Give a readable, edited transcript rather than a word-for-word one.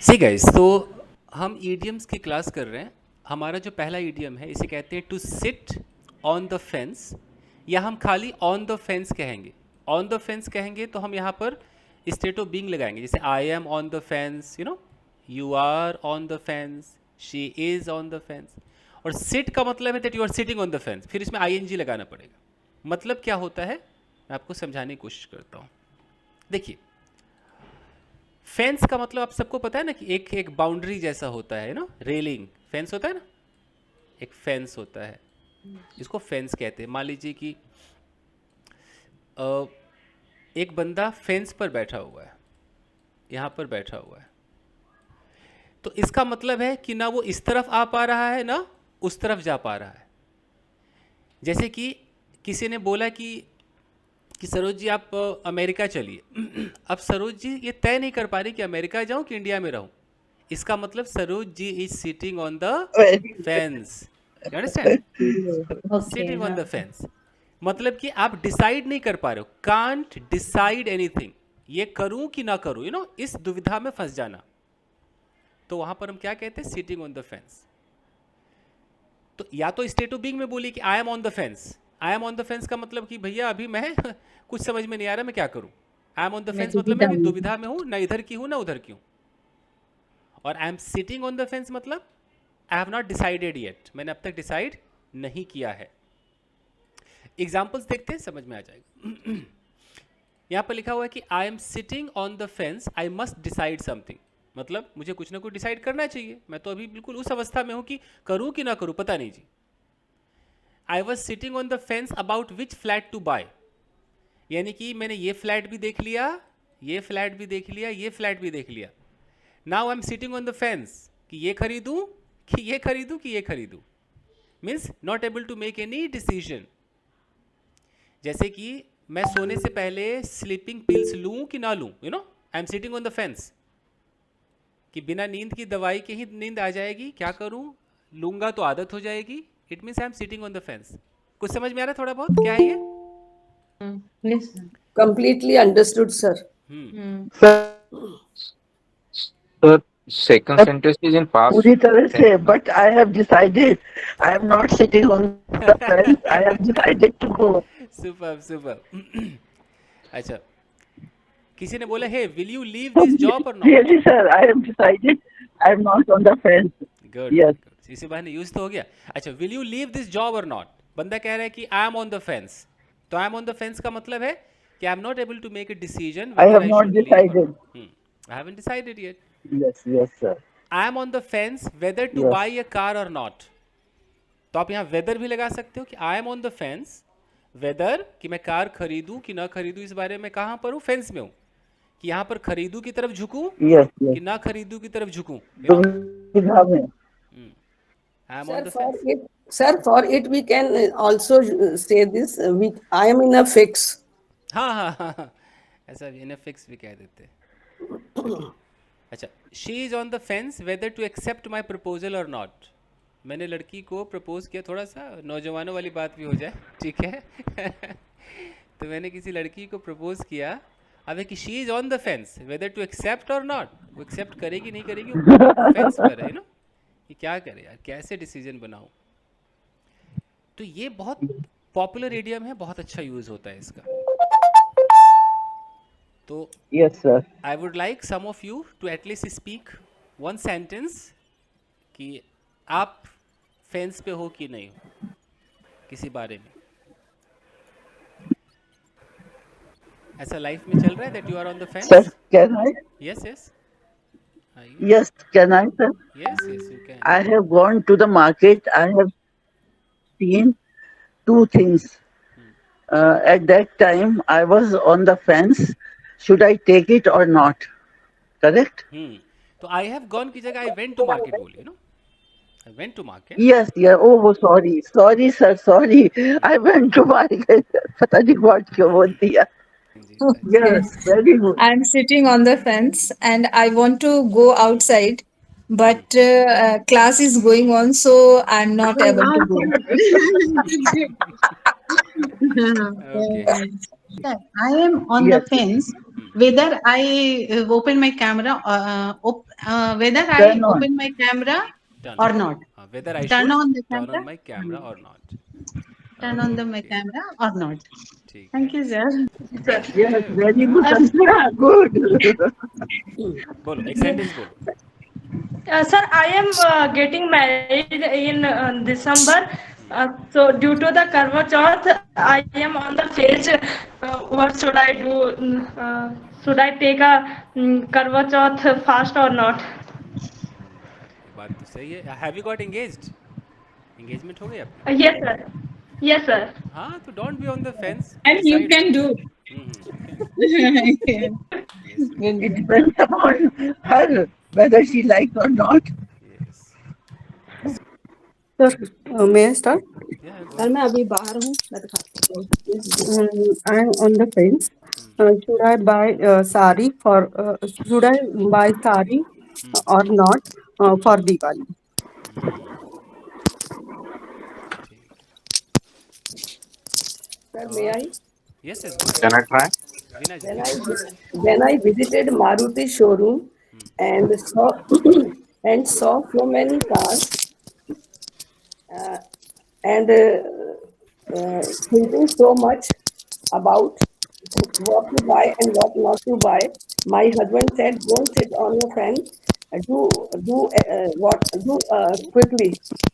See guys, तो हम idioms की क्लास कर रहे हैं। हमारा जो पहला ईडियम है इसे कहते हैं to sit on the fence, या हम खाली ऑन द फेंस कहेंगे। ऑन द फेंस कहेंगे तो हम यहाँ पर स्टेट ऑफ बीइंग लगाएंगे, जैसे I am on the fence, you are on the fence, she is on the fence. और सिट का मतलब है that you are sitting on the fence, फिर इसमें आई एन जी लगाना पड़ेगा। मतलब क्या होता है, मैं आपको समझाने की कोशिश करता हूँ। देखिए, फेंस का मतलब आप सबको पता है ना कि एक एक बाउंड्री जैसा होता है ना, रेलिंग फेंस होता है ना, एक फेंस होता है, इसको फेंस कहते हैं। मान लीजिए कि अ, एक बंदा फेंस पर बैठा हुआ है, यहाँ पर बैठा हुआ है, तो इसका मतलब है कि ना वो इस तरफ आ पा रहा है ना उस तरफ जा पा रहा है। जैसे कि किसी ने बोला कि सरोज जी आप अमेरिका चलिए। अब सरोज जी ये तय नहीं कर पा रही कि अमेरिका जाऊं कि इंडिया में रहूं। इसका मतलब Saroj ji is sitting on the Very fence. You understand? Okay, sitting on हाँ। द फेंस मतलब कि आप डिसाइड नहीं कर पा रहे हो, कांट डिसाइड एनीथिंग। ये करूं कि ना करूं, इस दुविधा में फंस जाना। तो वहां पर हम क्या कहते हैं, सिटिंग ऑन द फेंस। तो या तो स्टेट ऑफ बीइंग में बोली कि I am on the fence. I am on the fence का मतलब कि भैया अभी मैं कुछ समझ में नहीं आ रहा, मैं क्या करूं। आई एम ऑन द मैं फेंस मतलब मैं दुविधा अभी में हूँ। दुविधा में हूं, ना इधर की हूं ना उधर की हूं। और I am sitting on the fence मतलब I have not decided yet, मैंने अब तक डिसाइड नहीं किया है। एग्जाम्पल्स देखते हैं, समझ में आ जाएगा। यहाँ पर लिखा हुआ है कि I am sitting on the fence, I must decide something. मतलब मुझे कुछ ना कुछ डिसाइड करना चाहिए, मैं तो अभी बिल्कुल उस अवस्था में हूँ कि करूँ कि ना करूँ, पता नहीं जी। I was sitting on the fence about which flat to buy, यानी कि मैंने ये फ्लैट भी देख लिया, ये फ्लैट भी देख लिया, ये फ्लैट भी देख लिया। Now I am sitting on the fence कि ये खरीदूं कि ये खरीदूं कि ये खरीदूं। Means not able to make any decision. जैसे कि मैं सोने से पहले स्लीपिंग पिल्स लूं कि ना लूं, आई am sitting on the fence कि बिना नींद की दवाई के ही नींद आ जाएगी, क्या करूं, लूंगा तो आदत हो जाएगी। It means I am sitting on the fence. कुछ समझ में आ रहा है थोड़ा बहुत क्या है ये? Yes, sir. completely understood, sir. Hmm. Hmm. Sir, second But sentence is in past पूरी तरह tense, से, na? but I have decided. I am not sitting on the fence. I have decided to go. Super super. अच्छा, किसी ने बोला है will you leave this job or not. Really, sir, I have decided. I am not on the fence. Good Yes, good good, इसी बहाने use तो हो गया। अच्छा, will you leave this job or not, बंदा कह रहा है कि I am on the fence. तो I am on the fence का मतलब है कि I am not able to make a decision I whether have I not should leave or decided. Not. I haven't decided yet. Yes, yes, sir. I am on the fence whether to Yes. Buy a car और not. तो आप यहाँ whether भी लगा सकते हो कि I am on the fence whether, कि मैं कार खरीदूं कि ना खरीदूं, इस बारे में कहाँ पर हूँ, फेंस में हूँ। कि यहाँ पर खरीदूं की तरफ झुकूं Yes, yes. कि ना खरीदूं की तरफ झुकूं, दुविधा में. आई am on Sir, the for fence. it, sir, for it we can also say this. I am in a fix. हाँ हाँ हाँ हाँ, ऐसा भी इनफिक्स भी कह देते हैं। अच्छा, she is on the fence whether to accept my proposal और नॉट। मैंने लड़की को प्रपोज किया, थोड़ा सा नौजवानों वाली बात भी हो जाए, ठीक है। तो मैंने किसी लड़की को प्रपोज किया। अब है कि she is on the fence whether to accept और नॉट, वो एक्सेप्ट करेगी नहीं करेगी, वो फेंस पर है कि क्या करे यार, कैसे डिसीजन बनाऊं। तो ये बहुत पॉपुलर एडियम है, बहुत अच्छा यूज होता है इसका। तो Yes, sir. I would like some of you to at least speak one sentence कि आप फेंस पे हो कि नहीं हो किसी बारे में। ऐसा लाइफ में चल रहा है that you are on the Sir, fence? can I? Yes yes, आइए। Yes, can I, sir? Yes yes you can. I have gone to the market. I have seen two things. At that time, I was on the fence. Should I take it or not? Correct? तो I have gone की जगह आई went to market बोलिए, I went to market. Yes, yeah. Oh, sorry. Sorry, sir. Sorry. I went to market. पता नहीं what क्यों बोल दिया. जी अच्छा। Okay. Yes, very good. I'm sitting on the fence and I want to go outside, but class is going on, so I'm not able to go. Okay. Sir, I am on the Yes. fence whether I open my camera, Whether I Turn on. open my camera Turn or on. not. Whether I Turn should on the turn on camera. my camera Hmm. or not. Turn on the my Okay, camera or not. ठीक Thank है. you, sir. Yes, Okay, very good हाँ. answer. Good. बोलो, एक sentence बोलो. Sir, I am getting married in December. So due to the Karwa Chauth, I am on the phase. What should I do? Should I take a Karwa Chauth fast or not? ये बात तो सही है. Have you got engaged? Engagement हो गई आपकी? Yes, sir. Yes, sir. हाँ, तो don't be on the fence, And you decide. can do. You can. Yeah. Yes, you can. Good. It depends upon her whether she likes or not. Yes. Sir may I start? या गो sir ahead. मैं अभी बाहर हूँ मैं आई am on the fence should I buy sari for should I buy sari or not for Diwali? ठीक है. Sir, may और I? Yes, yes, go ahead. Can I try? Veena ji, When Veena I ji. when I visited Maruti showroom and saw and saw so many cars and thinking so much about what to buy and what not to buy, my husband said, "Don't sit on your fence. Do what do quickly."